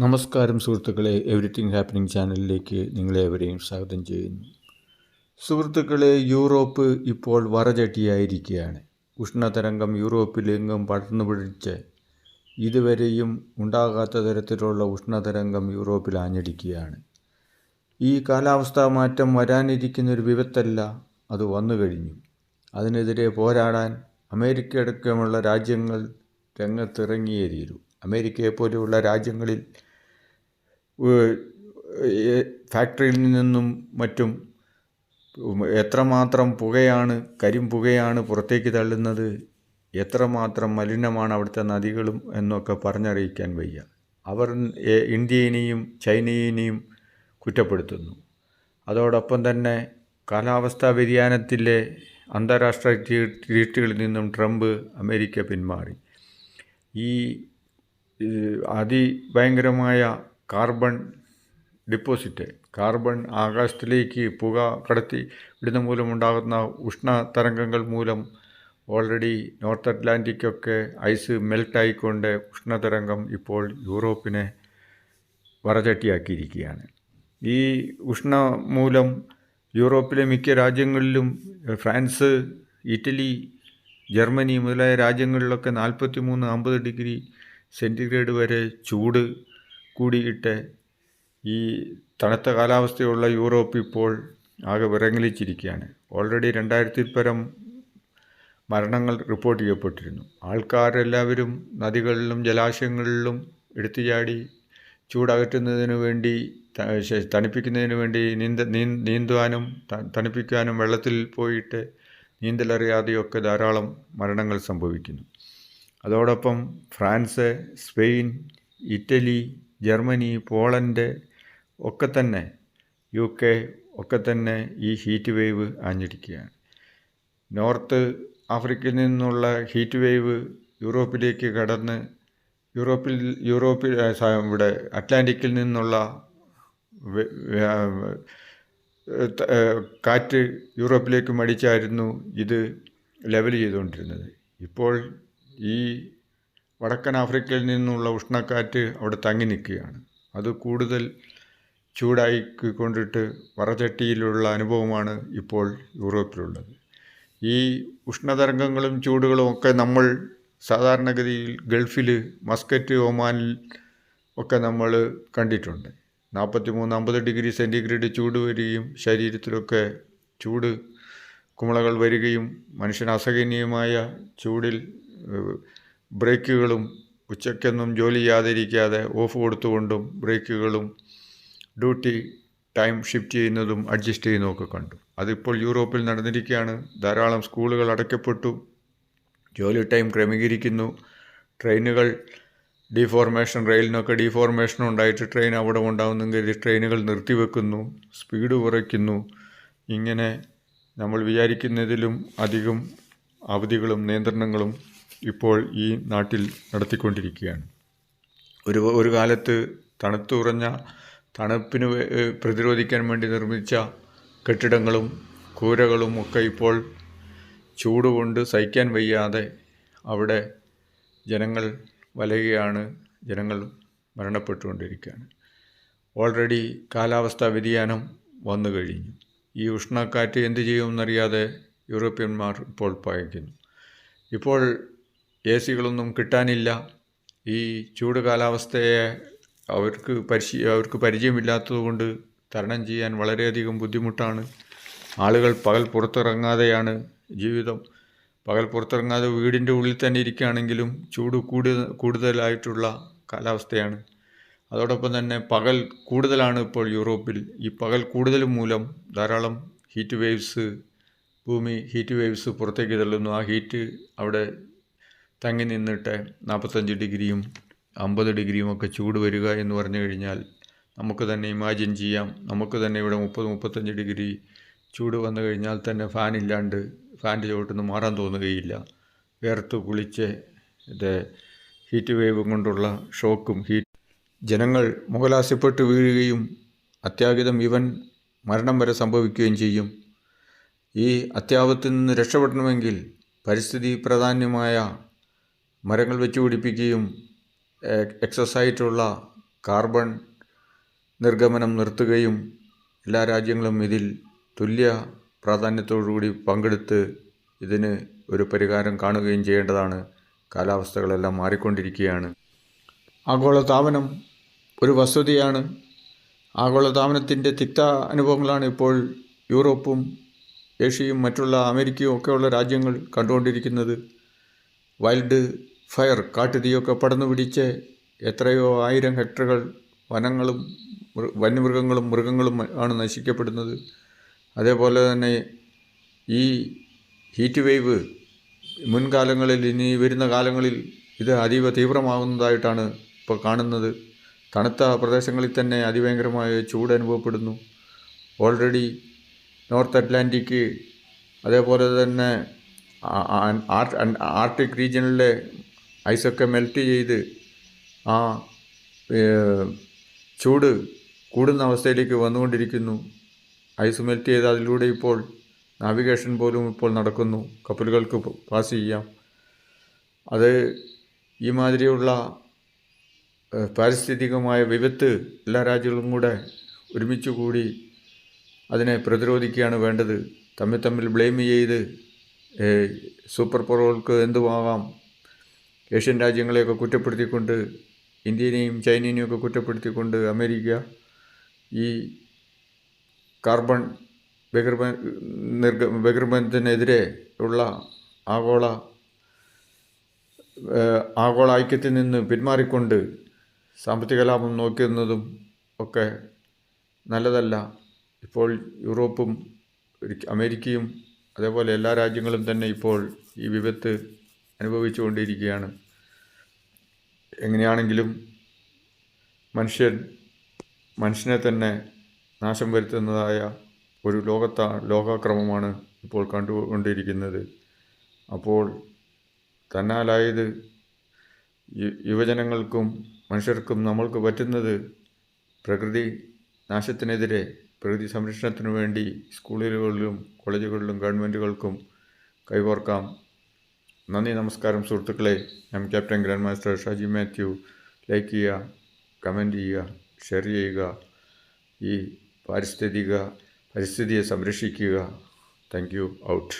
നമസ്കാരം സുഹൃത്തുക്കളെ, everything happening ചാനലിലേക്ക് നിങ്ങളെവരെയും സ്വാഗതം ചെയ്യുന്നു. സുഹൃത്തുക്കളെ, യൂറോപ്പ് ഇപ്പോൾ വറചട്ടിയായിരിക്കുകയാണ്. ഉഷ്ണതരംഗം യൂറോപ്പിലെങ്ങും പടർന്നു പിടിച്ച് ഇതുവരെയും ഉണ്ടാകാത്ത തരത്തിലുള്ള ഉഷ്ണതരംഗം യൂറോപ്പിൽ ആഞ്ഞടിക്കുകയാണ്. ഈ കാലാവസ്ഥാ മാറ്റം വരാനിരിക്കുന്നൊരു വിപത്തല്ല, അത് വന്നു കഴിഞ്ഞു. അതിനെതിരെ പോരാടാൻ അമേരിക്ക അടക്കമുള്ള രാജ്യങ്ങൾ രംഗത്തിറങ്ങിയേ തീരൂ. അമേരിക്കയെപ്പോലെയുള്ള രാജ്യങ്ങളിൽ ഫാക്ടറിയിൽ നിന്നും മറ്റും എത്രമാത്രം കരിമ്പുകയാണ് പുറത്തേക്ക് തള്ളുന്നത്, എത്രമാത്രം മലിനമാണ് അവിടുത്തെ നദികളും എന്നൊക്കെ പറഞ്ഞറിയിക്കാൻ വയ്യ. അവർ ഇന്ത്യയെയും ചൈനയെയും കുറ്റപ്പെടുത്തുന്നു. അതോടൊപ്പം തന്നെ കാലാവസ്ഥാ വ്യതിയാനത്തിലെ അന്താരാഷ്ട്ര ട്രീറ്റുകളിൽ നിന്നും ട്രംപ് അമേരിക്ക പിന്മാറി. ഈ അതിഭയങ്കരമായ കാർബൺ ഡിപ്പോസിറ്റ്, കാർബൺ ആകാശത്തിലേക്ക് പുക കടത്തി വിടുന്ന മൂലമുണ്ടാകുന്ന ഉഷ്ണതരംഗങ്ങൾ മൂലം ഓൾറെഡി നോർത്ത് അറ്റ്ലാന്റിക്കൊക്കെ ഐസ് മെൽട്ടായിക്കൊണ്ട് ഉഷ്ണതരംഗം ഇപ്പോൾ യൂറോപ്പിനെ വറചട്ടിയാക്കിയിരിക്കുകയാണ്. ഈ മൂലം യൂറോപ്പിലെ മിക്ക രാജ്യങ്ങളിലും, ഫ്രാൻസ്, ഇറ്റലി, ജർമ്മനി മുതലായ രാജ്യങ്ങളിലൊക്കെ 43-50 ഡിഗ്രി സെൻറ്റിഗ്രേഡ് വരെ ചൂട് കൂടിയിട്ട് ഈ തണുത്ത കാലാവസ്ഥയുള്ള യൂറോപ്പ് ഇപ്പോൾ ആകെ വിറങ്ങലിച്ചിരിക്കുകയാണ്. ഓൾറെഡി 2000-ൽ പരം മരണങ്ങൾ റിപ്പോർട്ട് ചെയ്യപ്പെട്ടിരുന്നു. ആൾക്കാരെല്ലാവരും നദികളിലും ജലാശയങ്ങളിലും എടുത്തുചാടി ചൂടകറ്റുന്നതിന് വേണ്ടി, തണുപ്പിക്കുന്നതിന് വേണ്ടി നീന്തുവാനും തണുപ്പിക്കാനും വെള്ളത്തിൽ പോയിട്ട് നീന്തലറിയാതെയൊക്കെ ധാരാളം മരണങ്ങൾ സംഭവിക്കുന്നു. അതോടൊപ്പം France, Spain, Italy, Germany, Poland ഒക്കെ തന്നെ, UK ഒക്കെ തന്നെ ഈ ഹീറ്റ് വേവ് ആഞ്ഞടിക്കുകയാണ്. നോർത്ത് ആഫ്രിക്കയിൽ നിന്നുള്ള ഹീറ്റ് വേവ് യൂറോപ്പിലേക്ക് കടന്ന് ഇവിടെ അറ്റ്ലാന്റിക്കിൽ നിന്നുള്ള കാറ്റ് യൂറോപ്പിലേക്ക് മടിച്ചായിരുന്നു ഇത് ലെവൽ ചെയ്തുകൊണ്ടിരുന്നത്. ഇപ്പോൾ ഈ വടക്കൻ ആഫ്രിക്കയിൽ നിന്നുള്ള ഉഷ്ണക്കാറ്റ് അവിടെ തങ്ങി നിൽക്കുകയാണ്. അത് കൂടുതൽ ചൂടായിക്കൊണ്ടിട്ട് വറചട്ടിയിലുള്ള അനുഭവമാണ് ഇപ്പോൾ യൂറോപ്പിലുള്ളത്. ഈ ഉഷ്ണതരംഗങ്ങളും ചൂടുകളും ഒക്കെ നമ്മൾ സാധാരണഗതിയിൽ ഗൾഫിൽ, മസ്കറ്റ്, ഒമാനിൽ ഒക്കെ നമ്മൾ കണ്ടിട്ടുണ്ട്. 43-50 ഡിഗ്രി സെൻറ്റിഗ്രേഡ് ചൂട് വരികയും ശരീരത്തിലൊക്കെ ചൂട് കുമിളകൾ വരികയും മനുഷ്യന് അസഹനീയമായ ചൂടിൽ ബ്രേക്കുകളും ഉച്ചയ്ക്കൊന്നും ജോലി ചെയ്യാതിരിക്കാതെ ഓഫ് കൊടുത്തുകൊണ്ടും ബ്രേക്കുകളും ഡ്യൂട്ടി ടൈം ഷിഫ്റ്റ് ചെയ്യുന്നതും അഡ്ജസ്റ്റ് ചെയ്യുന്നതൊക്കെ കണ്ടു. അതിപ്പോൾ യൂറോപ്പിൽ നടന്നിരിക്കുകയാണ്. ധാരാളം സ്കൂളുകൾ അടയ്ക്കപ്പെട്ടു, ജോലി ടൈം ക്രമീകരിക്കുന്നു, ട്രെയിനുകൾ റെയിലിനൊക്കെ ഡീഫോർമേഷൻ ഉണ്ടായിട്ട് ട്രെയിൻ അവിടെ ഉണ്ടാകുന്നെങ്കിൽ ട്രെയിനുകൾ നിർത്തിവെക്കുന്നു, സ്പീഡ് കുറയ്ക്കുന്നു. ഇങ്ങനെ നമ്മൾ വിചാരിക്കുന്നതിലും അധികം അവധികളും നിയന്ത്രണങ്ങളും ഇപ്പോൾ ഈ നാട്ടിൽ നടത്തിക്കൊണ്ടിരിക്കുകയാണ്. ഒരു കാലത്ത് തണുപ്പിന് പ്രതിരോധിക്കാൻ വേണ്ടി നിർമ്മിച്ച കെട്ടിടങ്ങളും കൂരകളും ഒക്കെ ഇപ്പോൾ ചൂടുകൊണ്ട് സഹിക്കാൻ വയ്യാതെ അവിടെ ജനങ്ങൾ വലയുകയാണ്, ജനങ്ങൾ മരണപ്പെട്ടുകൊണ്ടിരിക്കുകയാണ്. ഓൾറെഡി കാലാവസ്ഥാ വ്യതിയാനം വന്നു കഴിഞ്ഞു. ഈ ഉഷ്ണക്കാറ്റ് എന്തു ചെയ്യുമെന്നറിയാതെ യൂറോപ്യന്മാർ ഇപ്പോൾ പയക്കുന്നു. ഇപ്പോൾ AC-കളൊന്നും കിട്ടാനില്ല. ഈ ചൂട് കാലാവസ്ഥയെ അവർക്ക് പരിചയമില്ലാത്തതുകൊണ്ട് തരണം ചെയ്യാൻ വളരെയധികം ബുദ്ധിമുട്ടാണ്. ആളുകൾ പകൽ പുറത്തിറങ്ങാതെയാണ് ജീവിതം. പകൽ പുറത്തിറങ്ങാതെ വീടിൻ്റെ ഉള്ളിൽ തന്നെ ഇരിക്കുകയാണെങ്കിലും ചൂട് കൂടുതലായിട്ടുള്ള കാലാവസ്ഥയാണ്. അതോടൊപ്പം തന്നെ പകൽ കൂടുതലാണ് ഇപ്പോൾ യൂറോപ്പിൽ. ഈ പകൽ കൂടുതൽ മൂലം ധാരാളം ഹീറ്റ് വേവ്സ് പുറത്തേക്ക് തള്ളുന്നു. ആ ഹീറ്റ് അവിടെ തങ്ങി നിന്നിട്ട് 45 ഡിഗ്രിയും 50 ഡിഗ്രിയും ഒക്കെ ചൂട് വരിക എന്ന് പറഞ്ഞു കഴിഞ്ഞാൽ നമുക്ക് തന്നെ ഇമാജിൻ ചെയ്യാം. നമുക്ക് തന്നെ ഇവിടെ 30-35 ഡിഗ്രി ചൂട് വന്നു കഴിഞ്ഞാൽ തന്നെ ഫാൻ്റെ ചുവട്ടുനിന്ന് മാറാൻ തോന്നുകയില്ല. വേർത്ത് കുളിച്ച് ഹീറ്റ് വേവ് കൊണ്ടുള്ള ഷോക്കും ജനങ്ങൾ മുഖലാസ്യപ്പെട്ട് വീഴുകയും അത്യാഹിതം മരണം വരെ സംഭവിക്കുകയും ചെയ്യും. ഈ അത്യാപത്തിൽ നിന്ന് രക്ഷപ്പെടണമെങ്കിൽ പരിസ്ഥിതി പ്രാധാന്യമായ മരങ്ങൾ വെച്ച് പിടിപ്പിക്കുകയും എക്സസ്സായിട്ടുള്ള കാർബൺ നിർഗമനം നിർത്തുകയും എല്ലാ രാജ്യങ്ങളും ഇതിൽ തുല്യ പ്രാധാന്യത്തോടുകൂടി പങ്കെടുത്ത് ഇതിന് ഒരു പരിഹാരം കാണുകയും ചെയ്യേണ്ടതാണ്. കാലാവസ്ഥകളെല്ലാം മാറിക്കൊണ്ടിരിക്കുകയാണ്. ആഗോളതാപനം ഒരു വസ്തുതയാണ്. ആഗോളതാപനത്തിൻ്റെ തിക്ത അനുഭവങ്ങളാണ് ഇപ്പോൾ യൂറോപ്പും ഏഷ്യയും മറ്റുള്ള അമേരിക്കയും ഒക്കെയുള്ള രാജ്യങ്ങൾ കണ്ടുകൊണ്ടിരിക്കുന്നത്. വൈൽഡ് ഫയർ, കാട്ടുതീയൊക്കെ പടർന്നു പിടിച്ച് എത്രയോ 1000 ഹെക്ടറുകൾ വനങ്ങളും വന്യമൃഗങ്ങളും മൃഗങ്ങളും ആണ് നശിക്കപ്പെടുന്നത്. അതേപോലെ തന്നെ ഈ ഹീറ്റ് വേവ് മുൻകാലങ്ങളിൽ, ഇനി വരുന്ന കാലങ്ങളിൽ ഇത് അതീവ തീവ്രമാകുന്നതായിട്ടാണ് ഇപ്പോൾ കാണുന്നത്. തണുത്ത പ്രദേശങ്ങളിൽ തന്നെ അതിഭയങ്കരമായ ചൂട് അനുഭവപ്പെടുന്നു. ഓൾറെഡി നോർത്ത് അറ്റ്ലാന്റിക്, അതേപോലെ തന്നെ ആർട്ടിക് റീജിയനിലെ ഐസൊക്കെ മെൽറ്റ് ചെയ്ത് ആ ചൂട് കൂടുന്ന അവസ്ഥയിലേക്ക് വന്നുകൊണ്ടിരിക്കുന്നു. ഐസ് മെൽറ്റ് ചെയ്ത് അതിലൂടെ ഇപ്പോൾ നാവിഗേഷൻ പോലും ഇപ്പോൾ നടക്കുന്നു. കപ്പലുകൾക്ക് പാസ് ചെയ്യാം. അത് ഈ മാതിരിയുള്ള പാരിസ്ഥിതികമായ വിപത്ത് എല്ലാ രാജ്യങ്ങളും കൂടെ ഒരുമിച്ച് കൂടി അതിനെ പ്രതിരോധിക്കുകയാണ് വേണ്ടത്. തമ്മിൽ ബ്ലെയിം ചെയ്ത് സൂപ്പർ പവറുകൾക്ക് എന്തുമാകാം, ഏഷ്യൻ രാജ്യങ്ങളെയൊക്കെ കുറ്റപ്പെടുത്തിക്കൊണ്ട്, ഇന്ത്യനെയും ചൈനയെയും ഒക്കെ കുറ്റപ്പെടുത്തിക്കൊണ്ട് അമേരിക്ക ഈ കാർബൺ ബഹിർഗമനത്തിനെതിരെ ഉള്ള ആഗോള ഐക്യത്തിൽ നിന്ന് പിന്മാറിക്കൊണ്ട് സാമ്പത്തിക ലാഭം നോക്കുന്നതും ഒക്കെ നല്ലതല്ല. ഇപ്പോൾ യൂറോപ്പും അമേരിക്കയും അതേപോലെ എല്ലാ രാജ്യങ്ങളും തന്നെ ഇപ്പോൾ ഈ വിപത്ത് അനുഭവിച്ചുകൊണ്ടിരിക്കുകയാണ്. എങ്ങനെയാണെങ്കിലും മനുഷ്യനെ തന്നെ നാശം വരുത്തുന്നതായ ഒരു ലോകക്രമമാണ് ഇപ്പോൾ കണ്ടുകൊണ്ടിരിക്കുന്നത്. അപ്പോൾ തന്നാലായത് യുവജനങ്ങൾക്കും മനുഷ്യർക്കും നമ്മൾക്ക് പറ്റുന്നത് പ്രകൃതി നാശത്തിനെതിരെ, പ്രകൃതി സംരക്ഷണത്തിനു വേണ്ടി സ്കൂളുകളിലും കോളേജുകളിലും ഗവൺമെൻറ്റുകൾക്കും കൈകോർക്കാം. നന്ദി, നമസ്കാരം സുഹൃത്തുക്കളെ. ഞാൻ captain grand master Shaji Mathew. Like ചെയ്യുക, കമൻറ്റ് ചെയ്യുക, ഷെയർ ചെയ്യുക. ഈ പരിസ്ഥിതിയെ സംരക്ഷിക്കുക. Thank you. ഔട്ട്.